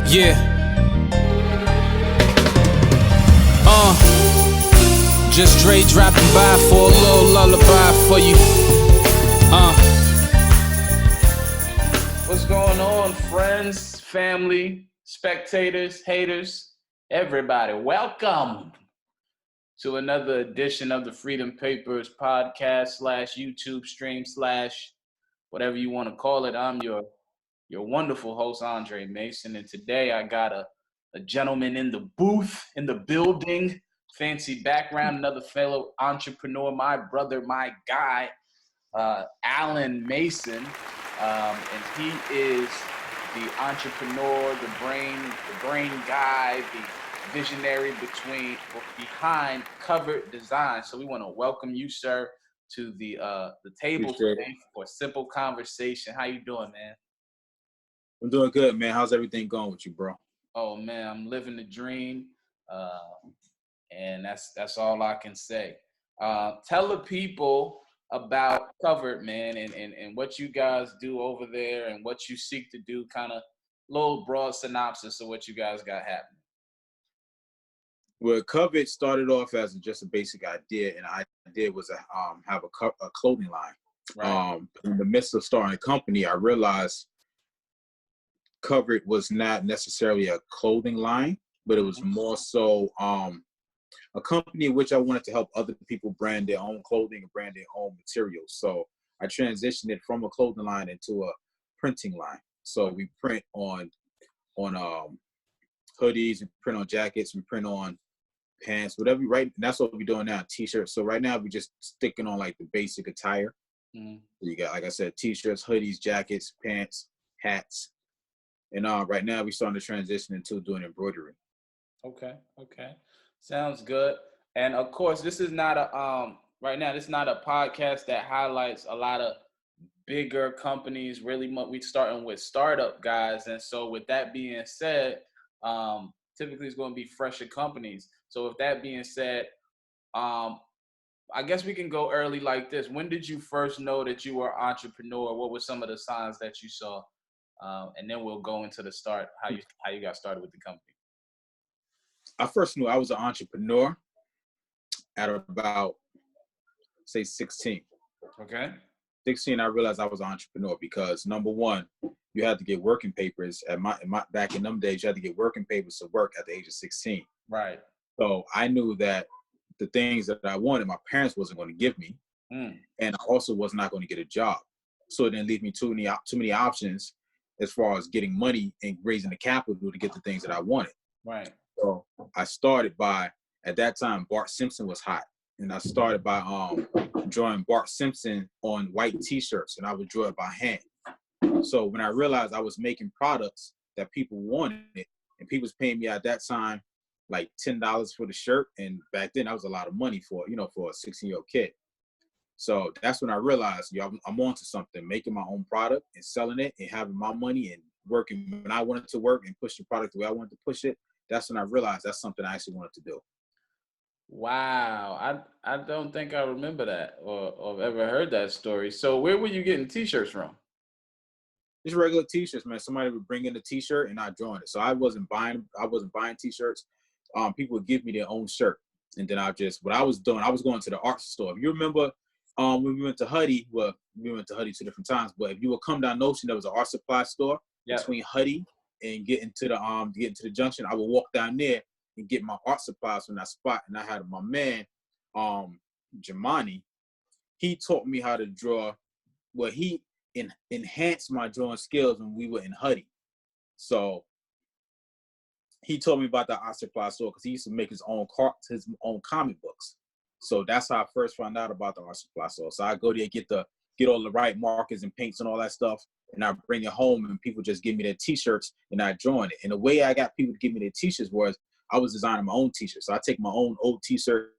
Yeah. Just Dre dropping by for a little lullaby for you. What's going on, friends, family, spectators, haters, everybody? Welcome to another edition of the Freedom Papers podcast / YouTube stream / whatever you want to call it. I'm your wonderful host, Andre Mason, and today I got a gentleman in the booth, in the building, fancy background, another fellow entrepreneur, my brother, my guy, Alan Mason, and he is the entrepreneur, the brain guy, the visionary behind Covered Design. So we want to welcome you, sir, to the table today for a simple conversation. How you doing, man? I'm doing good, man. How's everything going with you, bro? Oh man, I'm living the dream, and that's all I can say. Tell the people about Covered, man, and what you guys do over there and what you seek to do. Kind of little broad synopsis of what you guys got happening. Well, Covered started off as just a basic idea, and the idea was to have a clothing line. Right. In the midst of starting a company, I realized Covered was not necessarily a clothing line, but it was more so a company in which I wanted to help other people brand their own clothing and brand their own materials. So I transitioned it from a clothing line into a printing line. So we print on hoodies, we print on jackets, we print on pants, whatever. Right, and that's what we're doing now. T-shirts. So right now we're just sticking on like the basic attire. You got, like I said, T-shirts, hoodies, jackets, pants, hats. And right now we're starting to transition into doing embroidery. Okay. Sounds good. And of course, this is not a right now. This is not a podcast that highlights a lot of bigger companies. Really, we starting with startup guys. And so, with that being said, typically it's going to be fresher companies. So, with that being said, I guess we can go early like this. When did you first know that you were an entrepreneur? What were some of the signs that you saw? And then we'll go into the start, how you got started with the company. I first knew I was an entrepreneur at about, say, 16. Okay. 16, I realized I was an entrepreneur because, number one, you had to get working papers. Back in them days, you had to get working papers to work at the age of 16. Right. So I knew that the things that I wanted, my parents wasn't going to give me, and I also was not going to get a job. So it didn't leave me too many options as far as getting money and raising the capital to get the things that I wanted. Right. So I started by, at that time, Bart Simpson was hot. And I started by drawing Bart Simpson on white T-shirts, and I would draw it by hand. So when I realized I was making products that people wanted, and people was paying me at that time like $10 for the shirt, and back then that was a lot of money for a 16-year-old kid. So that's when I realized, I'm onto something, making my own product and selling it and having my money and working when I wanted to work and push the product the way I wanted to push it. That's when I realized that's something I actually wanted to do. Wow. I don't think I remember that or ever heard that story. So where were you getting T-shirts from? Just regular T-shirts, man. Somebody would bring in a T-shirt and I'd draw it. So I wasn't buying T-shirts. People would give me their own shirt. And then what I was doing, I was going to the art store. If you remember when we went to Huddy, we went to Huddy 2 different times, but if you would come down Notion, there was an art supply store between Huddy and getting to the junction. I would walk down there and get my art supplies from that spot. And I had my man, Jamani, he taught me how to draw. Well, he enhanced my drawing skills when we were in Huddy. So he told me about the art supply store because he used to make his own comic books. So that's how I first found out about the art supply store. So I go there, get all the right markers and paints and all that stuff, and I bring it home, and people just give me their T-shirts, and I drawing it. And the way I got people to give me their T-shirts was I was designing my own T-shirts. So I take my own old T-shirt,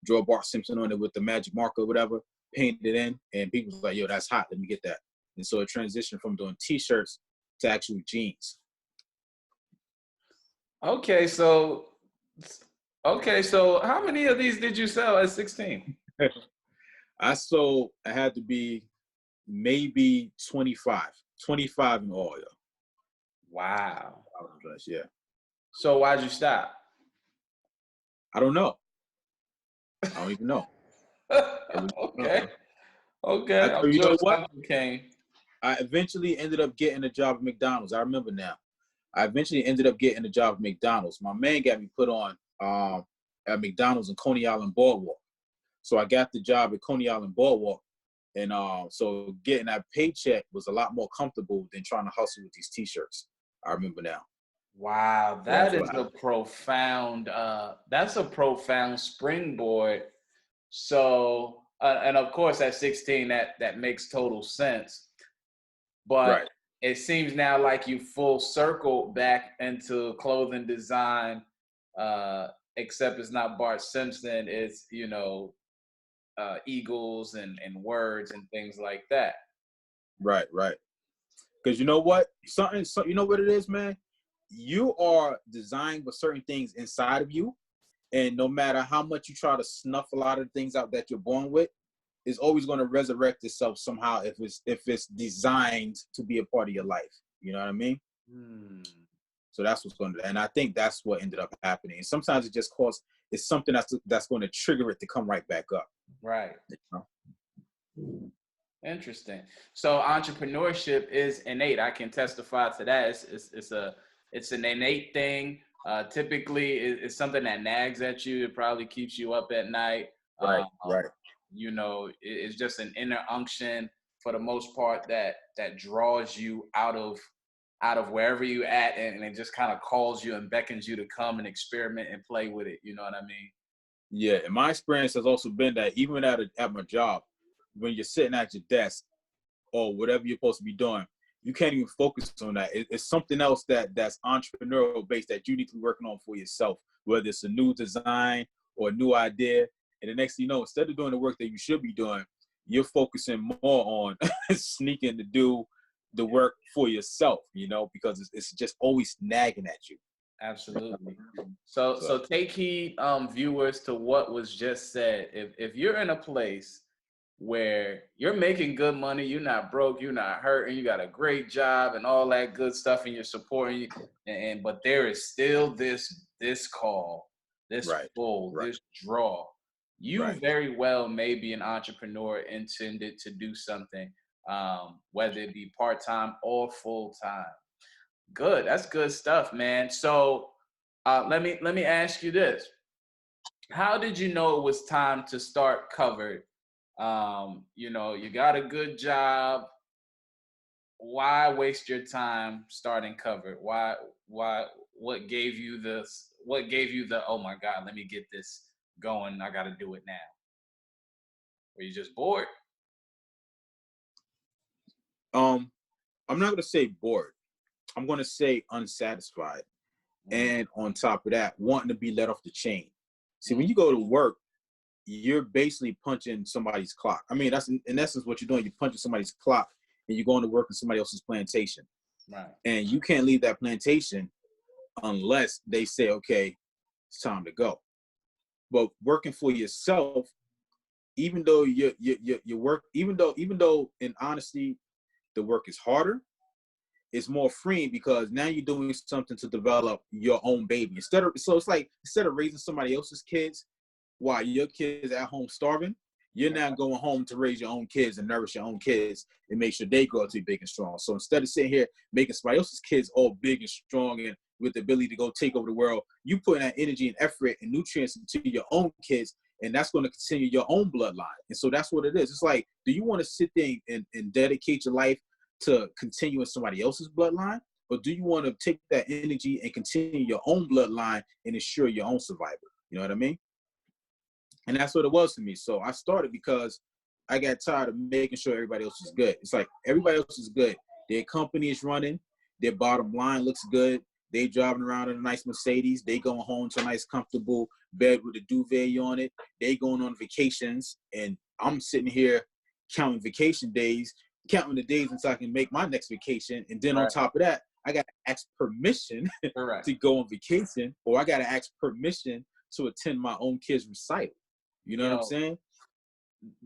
draw Bart Simpson on it with the magic marker or whatever, paint it in, and people was like, yo, that's hot, let me get that. And so it transitioned from doing T-shirts to actually jeans. Okay, so how many of these did you sell at 16? I had to be maybe 25 in all, yeah. Wow. Yeah. So why'd you stop? I don't know. I don't even know. Okay. Okay. I'm You sure know what? something came. I eventually ended up getting a job at McDonald's. I remember now. I eventually ended up getting a job at McDonald's. My man got me put on at McDonald's in Coney Island Boardwalk. So I got the job at Coney Island Boardwalk. And so getting that paycheck was a lot more comfortable than trying to hustle with these T-shirts. I remember now. Wow, So that's that what is a happened. profound that's a profound springboard. So and of course at 16 that makes total sense. But Right. it seems now like you full circle back into clothing design, uh, except it's not Bart Simpson, it's eagles and words and things like that. Right. Right. Because you know what? You know what it is, man? You are designed with certain things inside of you. And no matter how much you try to snuff a lot of things out that you're born with, it's always going to resurrect itself somehow if it's designed to be a part of your life. You know what I mean? Hmm. So that's what's going to, and I think that's what ended up happening. And sometimes it just causes, it's something that's going to trigger it to come right back up. Right. You know? Interesting. So entrepreneurship is innate. I can testify to that. It's an innate thing. Typically, it's something that nags at you. It probably keeps you up at night. Right. Um, Right. it's just an inner unction for the most part that draws you out of wherever you at, and it just kind of calls you and beckons you to come and experiment and play with it. You know what I mean? Yeah. And my experience has also been that even at my job, when you're sitting at your desk or whatever you're supposed to be doing, you can't even focus on that. It's something else that's entrepreneurial based that you need to be working on for yourself, whether it's a new design or a new idea. And the next thing you know, instead of doing the work that you should be doing, you're focusing more on sneaking to do the work for yourself, because it's just always nagging at you. Absolutely. So So, take heed, viewers, to what was just said. If you're in a place where you're making good money, you're not broke, you're not hurting, you got a great job and all that good stuff, and you're supporting you, and but there is still this call, this right, pull, right, this draw. You right. very well may be an entrepreneur intended to do something, whether it be part time or full time. Good. That's good stuff, man. So let me ask you this. How did you know it was time to start Covered? You got a good job. Why waste your time starting Covered? Why what gave you the oh my God, let me get this going. I gotta do it now. Were you just bored? Um, I'm not gonna say bored. I'm gonna say unsatisfied. Mm, And on top of that, wanting to be let off the chain. See, mm, when you go to work, you're basically punching somebody's clock. I mean, that's in essence what you're doing. You're punching somebody's clock and you're going to work on somebody else's plantation. right. And you can't leave that plantation unless they say, okay, it's time to go. But working for yourself, even though you work, even though in honesty, the work is harder, it's more freeing because now you're doing something to develop your own baby. It's like instead of raising somebody else's kids while your kids at home starving, you're now going home to raise your own kids and nourish your own kids and make sure they grow up to be big and strong. So instead of sitting here making somebody else's kids all big and strong and with the ability to go take over the world, you put that energy and effort and nutrients into your own kids, and that's going to continue your own bloodline. And so that's what it is. It's like, do you want to sit there and dedicate your life to continue in somebody else's bloodline? Or do you want to take that energy and continue your own bloodline and ensure your own survival? You know what I mean? And that's what it was for me. So I started because I got tired of making sure everybody else is good. It's like everybody else is good. Their company is running. Their bottom line looks good. They driving around in a nice Mercedes. They going home to a nice, comfortable bed with a duvet on it. They going on vacations. And I'm sitting here counting vacation days, counting the days until I can make my next vacation. And then on Right. top of that, I got to ask permission Correct. to go on vacation, or I got to ask permission to attend my own kids' recital. You know what I'm Yo, saying?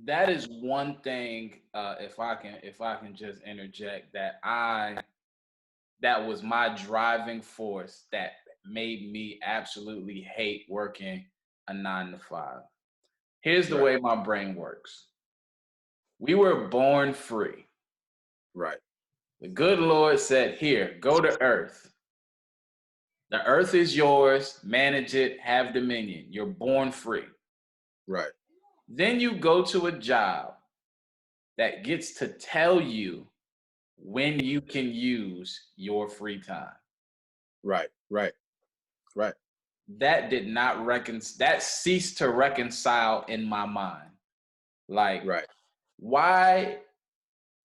that is one thing, if I can just interject, that was my driving force that made me absolutely hate working a 9 to 5. Here's the way my brain works. We were born free. Right. The good Lord said, here, go to earth. The earth is yours. Manage it. Have dominion. You're born free. Right. Then you go to a job that gets to tell you when you can use your free time. Right. Right. Right. That did not that ceased to reconcile in my mind. Like, right. Why,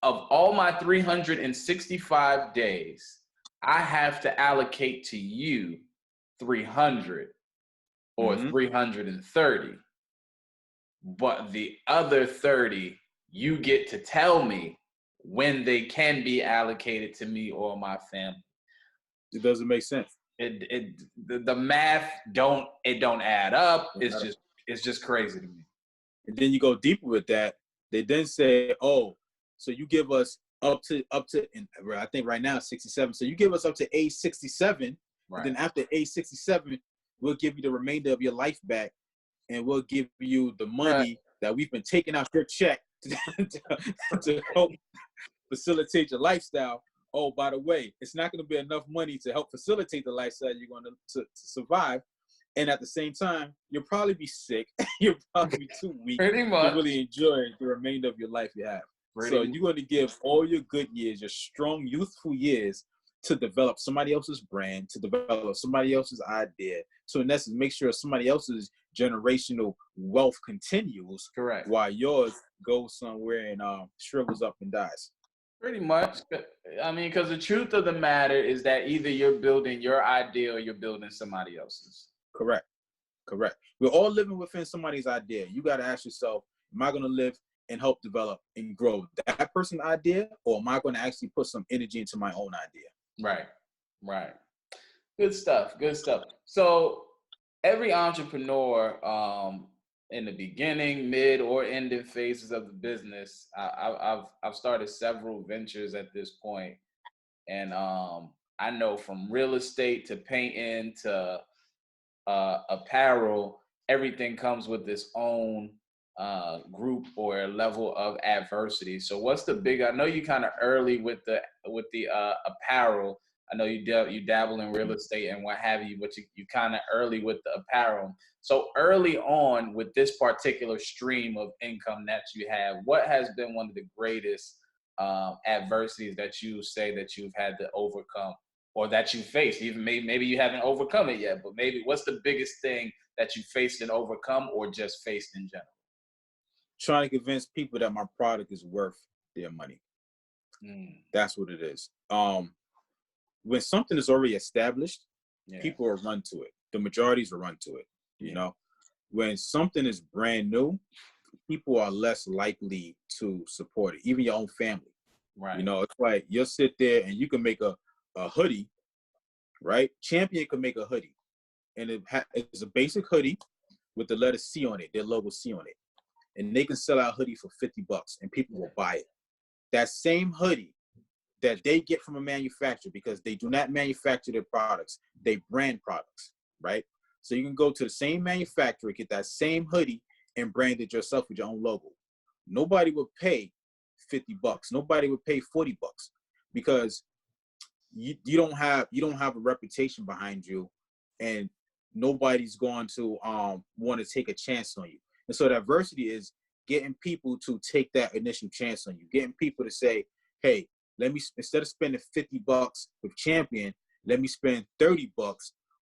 of all my 365 days, I have to allocate to you 300 or 330, but the other 30, you get to tell me when they can be allocated to me or my family. It doesn't make sense. The math don't add up. It's just crazy to me. And then you go deeper with that. They then say, oh, so you give us up to, and I think right now 67. So you give us up to age 67. Right. And then after age 67, we'll give you the remainder of your life back, and we'll give you the money that we've been taking out your check to help facilitate your lifestyle. Oh, by the way, it's not going to be enough money to help facilitate the lifestyle you're going to survive. And at the same time, you'll probably be sick. You'll probably be too weak to really enjoy the remainder of your life you have. So you're going to give all your good years, your strong, youthful years, to develop somebody else's brand, to develop somebody else's idea. So in essence, make sure somebody else's generational wealth continues. Correct. While yours goes somewhere and shrivels up and dies. Pretty much. I mean, because the truth of the matter is that either you're building your idea or you're building somebody else's. Correct. We're all living within somebody's idea. You got to ask yourself, am I going to live and help develop and grow that person's idea, or am I going to actually put some energy into my own idea? Right. Good stuff. So every entrepreneur, in the beginning, mid, or ending phases of the business, I've started several ventures at this point, and I know from real estate to painting to apparel, everything comes with its own group or level of adversity. So what's the big? I know you kind of early with the apparel. I know you dabble in real estate and what have you, but you kind of early with the apparel. So early on with this particular stream of income that you have, what has been one of the greatest adversities that you say that you've had to overcome, or that you faced? Even maybe you haven't overcome it yet, but maybe what's the biggest thing that you faced and overcome, or just faced in general? Trying to convince people that my product is worth their money. That's what it is. When something is already established, people will run to it. The majorities will run to it. You know, when something is brand new, people are less likely to support it. Even your own family. Right. You know, it's like you'll sit there and you can make a hoodie, right? Champion could make a hoodie, and it's a basic hoodie with the letter C on it, their logo C on it, and they can sell out hoodie for $50, and people will buy it. That same hoodie that they get from a manufacturer, because they do not manufacture their products, they brand products, right? So you can go to the same manufacturer, get that same hoodie, and brand it yourself with your own logo. Nobody would pay $50. Nobody would pay $40, because you don't have a reputation behind you, and nobody's going to want to take a chance on you. And so the adversity is getting people to take that initial chance on you, getting people to say, hey, let me, instead of spending $50 with Champion, let me spend $30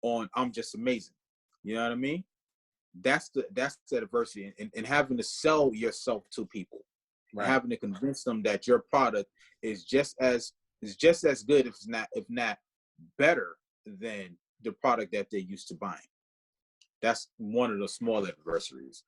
on I'm Just Amazing. You know what I mean? That's the adversity, and having to sell yourself to people, right. Having to convince them that your product is just as good, if not better than the product that they're used to buying. That's one of the small adversaries.